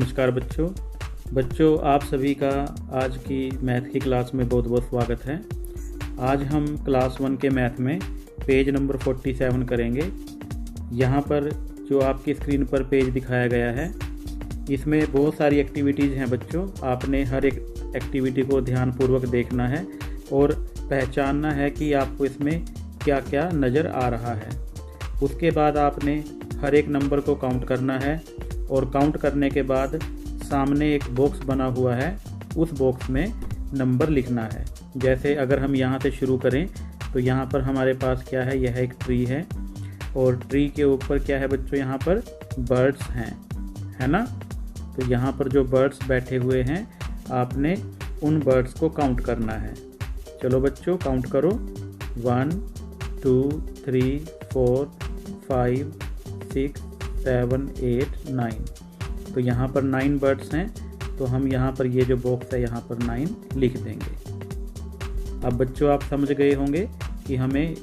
नमस्कार बच्चों आप सभी का आज की मैथ की क्लास में बहुत बहुत स्वागत है। आज हम क्लास 1 के मैथ में पेज नंबर 47 करेंगे। यहाँ पर जो आपकी स्क्रीन पर पेज दिखाया गया है, इसमें बहुत सारी एक्टिविटीज़ हैं बच्चों। आपने हर एक एक्टिविटी को ध्यानपूर्वक देखना है और पहचानना है कि आपको इसमें क्या क्या नज़र आ रहा है। उसके बाद आपने हर एक नंबर को काउंट करना है और काउंट करने के बाद सामने एक बॉक्स बना हुआ है, उस बॉक्स में नंबर लिखना है। जैसे अगर हम यहाँ से शुरू करें तो यहाँ पर हमारे पास क्या है, यह एक ट्री है और ट्री के ऊपर क्या है बच्चों, यहाँ पर बर्ड्स हैं, है ना। तो यहाँ पर जो बर्ड्स बैठे हुए हैं, आपने उन बर्ड्स को काउंट करना है। चलो बच्चों काउंट करो, 1 2 3 4 5 6 7 8 9। तो यहाँ पर 9 बर्ड्स हैं, तो हम यहाँ पर ये जो बॉक्स है यहाँ पर 9 लिख देंगे। अब बच्चों आप समझ गए होंगे कि हमें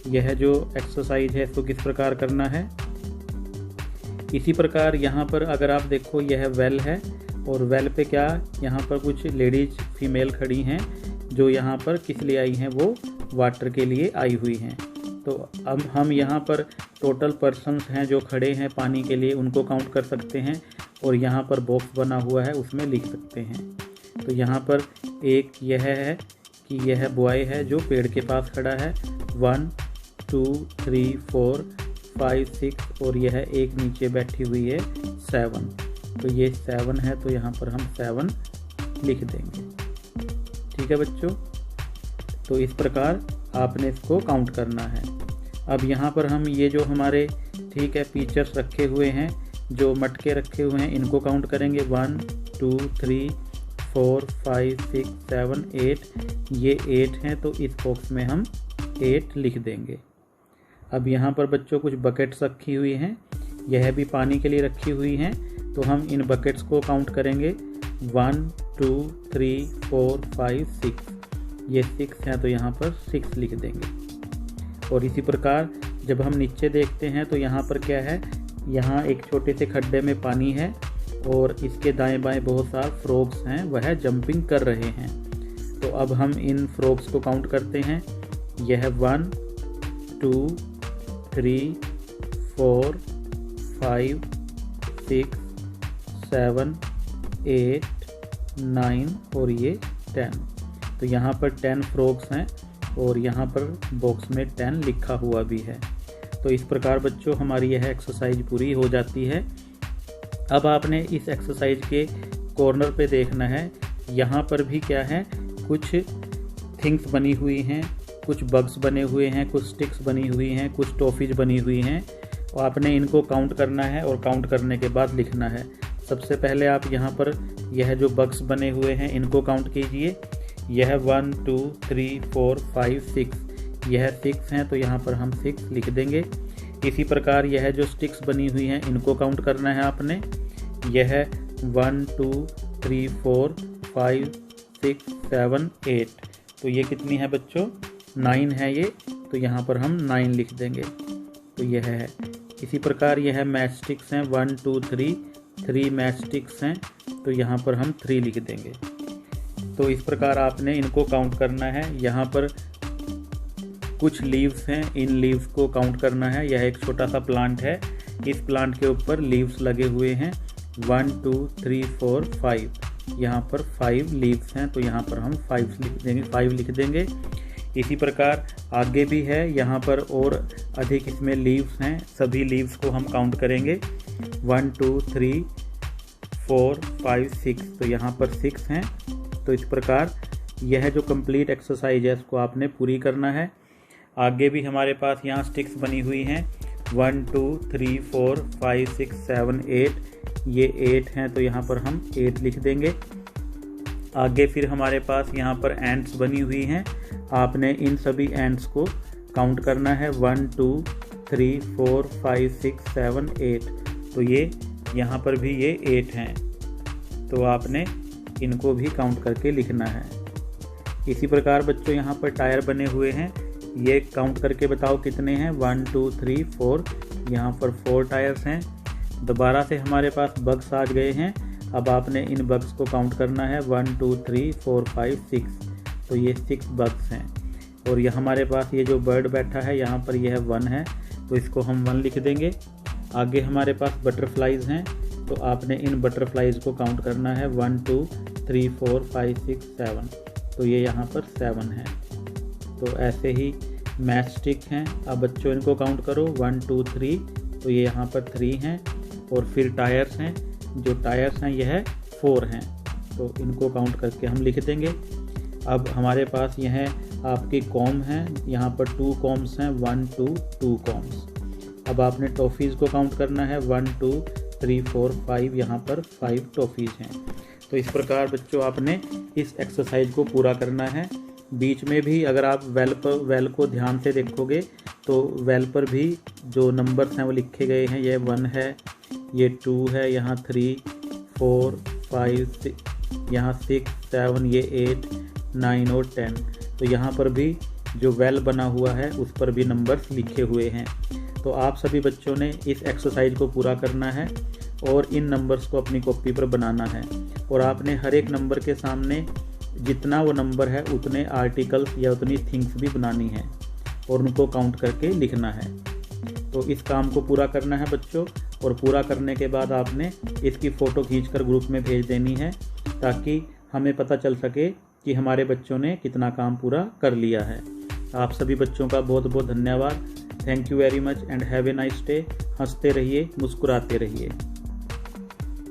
यह जो एक्सरसाइज है इसको किस प्रकार करना है। इसी प्रकार यहाँ पर अगर आप देखो, यह वेल है और वेल पे क्या, यहाँ पर कुछ लेडीज फीमेल खड़ी हैं जो यहाँ पर किस लिए आई हैं, वो वाटर के लिए आई हुई हैं। तो अब हम यहाँ पर टोटल पर्सन्स हैं जो खड़े हैं पानी के लिए, उनको काउंट कर सकते हैं और यहाँ पर बॉक्स बना हुआ है उसमें लिख सकते हैं। तो यहाँ पर एक यह है कि यह बॉय है जो पेड़ के पास खड़ा है, 1 2 3 4 5 6 और यह एक नीचे बैठी हुई है 7। तो ये 7 है, तो यहाँ पर हम 7 लिख देंगे। ठीक है बच्चों, तो इस प्रकार आपने इसको काउंट करना है। अब यहाँ पर हम ये जो हमारे ठीक है पिक्चर्स रखे हुए हैं, जो मटके रखे हुए हैं, इनको काउंट करेंगे। 1 2 3 4 5 6 7 8, ये 8 हैं, तो इस बॉक्स में हम 8 लिख देंगे। अब यहाँ पर बच्चों कुछ बकेट्स रखी हुई हैं, यह भी पानी के लिए रखी हुई हैं, तो हम इन बकेट्स को काउंट करेंगे। 1 2 3 4 5 6, ये 6 हैं, तो यहाँ पर 6 लिख देंगे। और इसी प्रकार जब हम नीचे देखते हैं तो यहाँ पर क्या है, यहाँ एक छोटे से खड्डे में पानी है और इसके दाएं बाएं बहुत सारे फ्रॉग्स हैं, वह जंपिंग कर रहे हैं। तो अब हम इन फ्रॉग्स को काउंट करते हैं। यह 1 2 3 4 5 6 7 8 9 और ये 10। तो यहाँ पर 10 फ्रॉग्स हैं और यहाँ पर बॉक्स में 10 लिखा हुआ भी है। तो इस प्रकार बच्चों हमारी यह एक्सरसाइज पूरी हो जाती है। अब आपने इस एक्सरसाइज के कॉर्नर पे देखना है, यहाँ पर भी क्या है, कुछ थिंग्स बनी हुई हैं, कुछ बग्स बने हुए हैं, कुछ स्टिक्स बनी हुई हैं, कुछ टॉफीज बनी हुई हैं, और आपने इनको काउंट करना है और काउंट करने के बाद लिखना है। सबसे पहले आप यहाँ पर यह जो बग्स बने हुए हैं इनको काउंट कीजिए। यह 1 2 3 4 5 6, यह 6 हैं, तो यहाँ पर हम 6 लिख देंगे। इसी प्रकार यह जो स्टिक्स बनी हुई हैं इनको काउंट करना है आपने। यह 1 2 3 4 5 6 7 8, तो ये कितनी है बच्चों, 9 है ये, तो यहाँ पर हम 9 लिख देंगे। तो यह है। इसी प्रकार यह मैच स्टिक्स हैं, 1 2 3 मैच स्टिक्स हैं, तो यहाँ पर हम 3 लिख देंगे। तो इस प्रकार आपने इनको काउंट करना है। यहाँ पर कुछ लीव्स हैं, इन लीव्स को काउंट करना है। यह एक छोटा सा प्लांट है, इस प्लांट के ऊपर लीव्स लगे हुए हैं, 1 2 3 4 5, यहाँ पर 5 लीव्स हैं, तो यहाँ पर हम 5 लिख देंगे। इसी प्रकार आगे भी है, यहाँ पर और अधिक इसमें लीव्स हैं, सभी लीव्स को हम काउंट करेंगे। 1 2 3 4 5 6, तो यहाँ पर 6 हैं। तो इस प्रकार यह जो कंप्लीट एक्सरसाइज है इसको आपने पूरी करना है। आगे भी हमारे पास यहाँ स्टिक्स बनी हुई हैं, 1 2 3 4 5 6 7 8, ये 8 हैं, तो यहाँ पर हम 8 लिख देंगे। आगे फिर हमारे पास यहाँ पर एंट्स बनी हुई हैं, आपने इन सभी एंट्स को काउंट करना है। 1 2 3 4 5 6 7 8, तो ये यहाँ पर भी ये 8 हैं, तो आपने इनको भी काउंट करके लिखना है। इसी प्रकार बच्चों यहाँ पर टायर बने हुए हैं, ये काउंट करके बताओ कितने हैं। 1 2 3 4, यहाँ पर 4 टायर्स हैं। दोबारा से हमारे पास बग्स आ गए हैं, अब आपने इन बग्स को काउंट करना है 1 2 3 4 5 6। तो ये 6 बग्स हैं। और ये हमारे पास ये जो बर्ड बैठा है यहाँ पर यह 1 है, तो इसको हम 1 लिख देंगे। आगे हमारे पास बटरफ्लाइज हैं, तो आपने इन बटरफ्लाइज को काउंट करना है 1 2 3 4 5 6 7। तो ये यहाँ पर 7 है। तो ऐसे ही मैच स्टिक हैं। अब बच्चों इनको काउंट करो 1 2 3, तो ये यहाँ पर 3 हैं। और फिर टायर्स हैं, जो टायर्स हैं यह 4 हैं, तो इनको काउंट करके हम लिख देंगे। अब हमारे पास यह आपकी कॉम है, यहाँ पर 2 कॉम्स हैं, 1 2 2 कॉम्स। अब आपने टॉफ़ीज़ को काउंट करना है 1 2 3 4 5, यहाँ पर 5 टॉफ़ीज़ हैं। तो इस प्रकार बच्चों आपने इस एक्सरसाइज को पूरा करना है। बीच में भी अगर आप वेल को ध्यान से देखोगे तो वेल पर भी जो नंबर्स हैं वो लिखे गए हैं। ये 1 है, ये 2 है, यहाँ 3 4 5 6, यहाँ 6 7, ये 8 9 और 10। तो यहाँ पर भी जो वेल बना हुआ है उस पर भी नंबर्स लिखे हुए हैं। तो आप सभी बच्चों ने इस एक्सरसाइज को पूरा करना है और इन नंबर्स को अपनी कॉपी पर बनाना है। और आपने हर एक नंबर के सामने जितना वो नंबर है उतने आर्टिकल्स या उतनी थिंग्स भी बनानी है और उनको काउंट करके लिखना है। तो इस काम को पूरा करना है बच्चों, और पूरा करने के बाद आपने इसकी फ़ोटो खींचकर ग्रुप में भेज देनी है, ताकि हमें पता चल सके कि हमारे बच्चों ने कितना काम पूरा कर लिया है। आप सभी बच्चों का बहुत बहुत धन्यवाद। Thank you very much and have a nice day. हंसते रहिए, मुस्कुराते रहिए।